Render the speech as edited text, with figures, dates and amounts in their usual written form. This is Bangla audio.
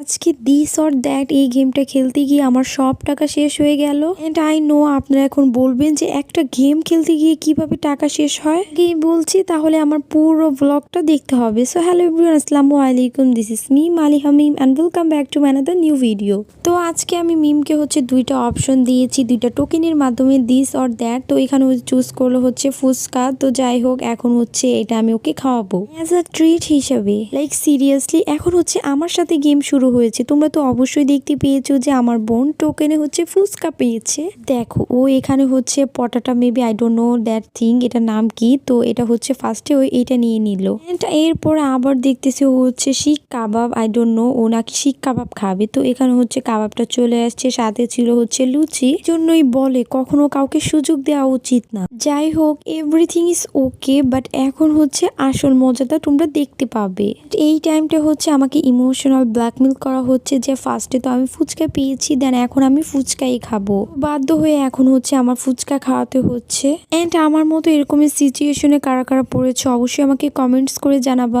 আজকে দিস অর দ্যাট এই গেমটা খেলতে গিয়ে আমার সব টাকা শেষ হয়ে গেল। এন্ড আই নো আপনারা এখন বলবেন যে একটা গেম খেলতে গিয়ে কিভাবে টাকা শেষ হয়। গেম বলছি তাহলে আমার পুরো ব্লগটা দেখতে হবে। সো হ্যালো এভরিওয়ান, আসসালামু আলাইকুম, this is me Mali Hamim and welcome back to another new video. তো আজকে আমি মিমকে দুইটা অপশন দিয়েছি, দুইটা টোকেনের মাধ্যমে দিস অর দ্যাট। তো এখানে চুজ করলো ফুচকা। তো যাই হোক, এখন এটা আমি ওকে খাওয়াবো অ্যাজ আ ট্রিট হিসাবে। লাইক সিরিয়াসলি এখন আমার সাথে গেম শুরু হয়েছে। তোমরা তো অবশ্যই দেখতে পেয়েছো যে আমার বোন টোকেনে ফুচকা পেয়েছে। দেখো ও এখানে পটাটা maybe I don't know that thing, এটা নাম কি। তো এটা ফার্স্টে ও এটা নিয়ে নিল। এরপরে আবার দেখতেছি ও শিক কাবাব, আই ডোন্ট নো ও নাকি শিক কাবাব খাবে। তো এখানে কাবাবটা চলে আসছে, সাথে ছিল লুচি। জন্যই বলে কখনো কাউকে সুযোগ দেওয়া উচিত না। যাই হোক, এভরিথিং ইজ ওকে, বাট এখন আসল মজাটা তোমরা দেখতে পাবে। এই টাইমটা আমাকে ইমোশনাল ব্ল্যাকমেল করা হচ্ছে যে ফার্স্টে তো আমি ফুচকা পেয়েছি, দেন এখন আমি ফুচকাই খাবো। বাধ্য হয়ে এখন আমার ফুচকা খাওয়াতে হচ্ছে। এন্ড আমার মতো এরকমের সিচুয়েশনে কারা কারা পড়েছে অবশ্যই আমাকে কমেন্টস করে জানাবা।